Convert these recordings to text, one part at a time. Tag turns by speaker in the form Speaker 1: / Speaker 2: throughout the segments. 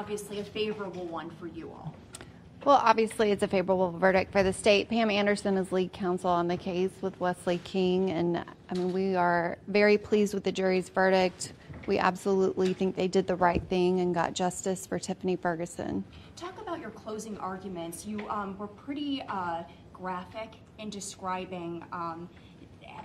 Speaker 1: Obviously a favorable one for you all.
Speaker 2: Well, obviously it's a favorable verdict for the state. Pam Anderson is lead counsel on the case with Wesley King, and I mean, we are very pleased with the jury's verdict. We absolutely think they did the right thing and got justice for Tiffany Ferguson.
Speaker 1: Talk about your closing arguments. You were pretty graphic in describing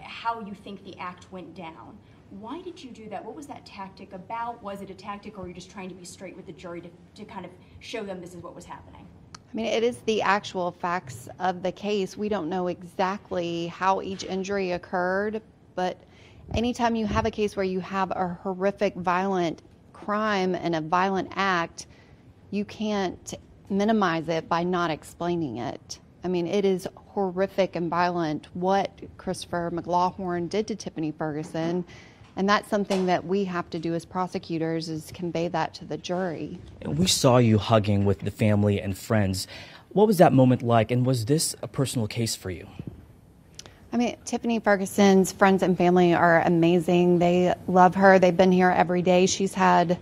Speaker 1: how you think the act went down. Why did you do that? What was that tactic about? Was it a tactic, or were you just trying to be straight with the jury to kind of show them this is what was happening?
Speaker 2: I mean, it is the actual facts of the case. We don't know exactly how each injury occurred, but anytime you have a case where you have a horrific violent crime and a violent act, you can't minimize it by not explaining it. I mean, it is horrific and violent what Christopher McLawhorn did to Tiffany Ferguson. And that's something that we have to do as prosecutors, is convey that to the jury.
Speaker 3: We saw you hugging with the family and friends. What was that moment like, and was this a personal case for you?
Speaker 2: I mean, Tiffany Ferguson's friends and family are amazing. They love her. They've been here every day. She's had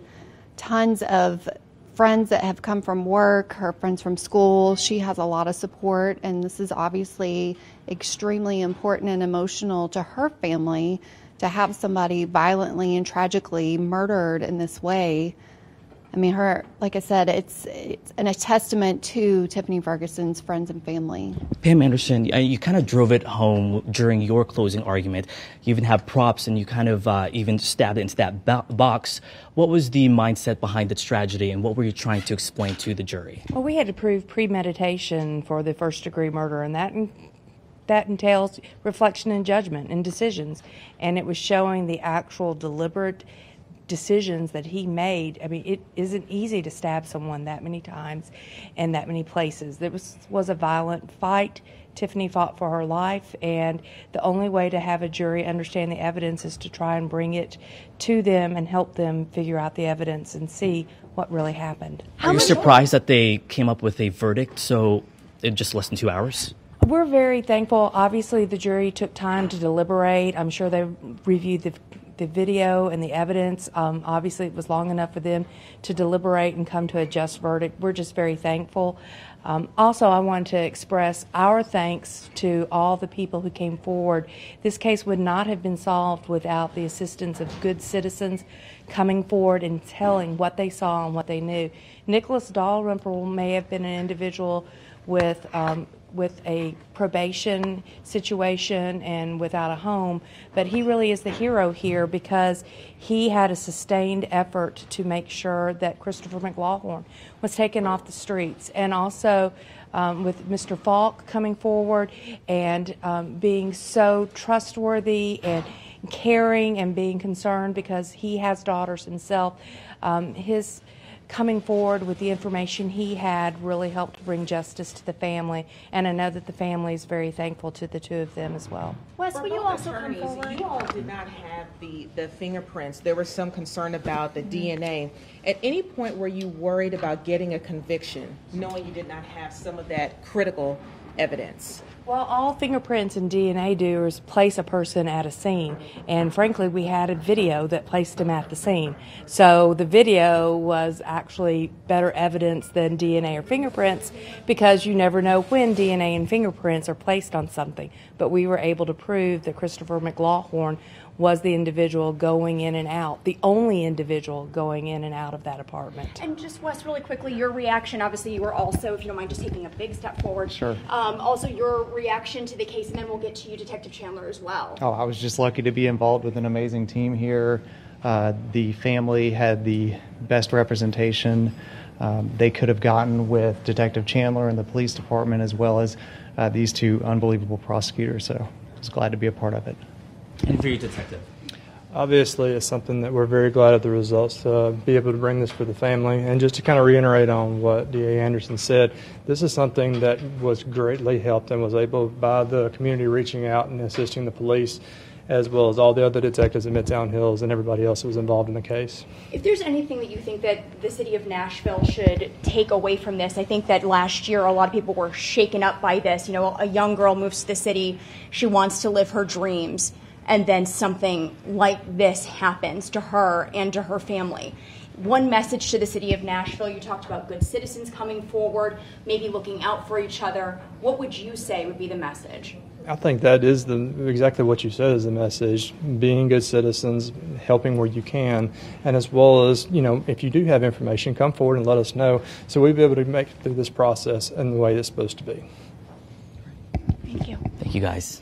Speaker 2: tons of friends that have come from work, her friends from school. She has a lot of support, and this is obviously extremely important and emotional to her family to have somebody violently and tragically murdered in this way. I mean, her, like I said, it's a testament to Tiffany Ferguson's friends and family.
Speaker 3: Pam Anderson, you kind of drove it home during your closing argument. You even have props, and you kind of even stabbed it into that box. What was the mindset behind this tragedy, and what were you trying to explain to the jury?
Speaker 4: Well, we had to prove premeditation for the first-degree murder, and that entails reflection and judgment and decisions. And it was showing the actual deliberate decisions that he made. I mean, it isn't easy to stab someone that many times and that many places. There was a violent fight. Tiffany fought for her life, and the only way to have a jury understand the evidence is to try and bring it to them and help them figure out the evidence and see what really happened.
Speaker 3: Are you surprised that they came up with a verdict so in just less than 2 hours?
Speaker 4: We're very thankful. Obviously, the jury took time to deliberate. I'm sure they reviewed the video and the evidence. Obviously, it was long enough for them to deliberate and come to a just verdict. We're just very thankful. Also, I want to express our thanks to all the people who came forward. This case would not have been solved without the assistance of good citizens coming forward and telling what they saw and what they knew. Nicholas Dalrymple may have been an individual with a probation situation and without a home, but he really is the hero here because he had a sustained effort to make sure that Christopher McLawhorn was taken off the streets, and also with Mr. Falk coming forward and being so trustworthy and caring and being concerned because he has daughters himself. His coming forward with the information he had really helped bring justice to the family, and I know that the family is very thankful to the two of them as well.
Speaker 1: Wes, will you also come forward?
Speaker 5: You all did not have the fingerprints. There was some concern about the DNA. At any point were you worried about getting a conviction, knowing you did not have some of that critical evidence?
Speaker 4: Well, all fingerprints and DNA do is place a person at a scene, and frankly, we had a video that placed him at the scene. So the video was actually better evidence than DNA or fingerprints because you never know when DNA and fingerprints are placed on something. But we were able to prove that Christopher McLawhorn was the individual going in and out, the only individual going in and out of that apartment.
Speaker 1: And just, Wes, really quickly, your reaction, obviously you were also, if you don't mind just taking a big step forward.
Speaker 6: Sure.
Speaker 1: Also your reaction to the case, and then we'll get to you, Detective Chandler, as well.
Speaker 6: Oh, I was just lucky to be involved with an amazing team here. The family had the best representation they could have gotten with Detective Chandler and the police department, as well as these two unbelievable prosecutors. So I was glad to be a part of it.
Speaker 3: And for you, Detective?
Speaker 7: Obviously, it's something that we're very glad of the results to be able to bring this for the family. And just to kind of reiterate on what DA Anderson said, this is something that was greatly helped and was able by the community reaching out and assisting the police, as well as all the other detectives at Midtown Hills and everybody else who was involved in the case.
Speaker 1: If there's anything that you think that the city of Nashville should take away from this, I think that last year a lot of people were shaken up by this. You know, a young girl moves to the city, she wants to live her dreams, and then something like this happens to her and to her family. one message to the city of Nashville. You talked about good citizens coming forward, maybe looking out for each other. What would you say would be the message?
Speaker 7: I think that is exactly what you said is the message: being good citizens, helping where you can, and as well as, if you do have information, come forward and let us know so we'll be able to make it through this process in the way it's supposed to be.
Speaker 1: Thank you.
Speaker 3: Thank you, guys.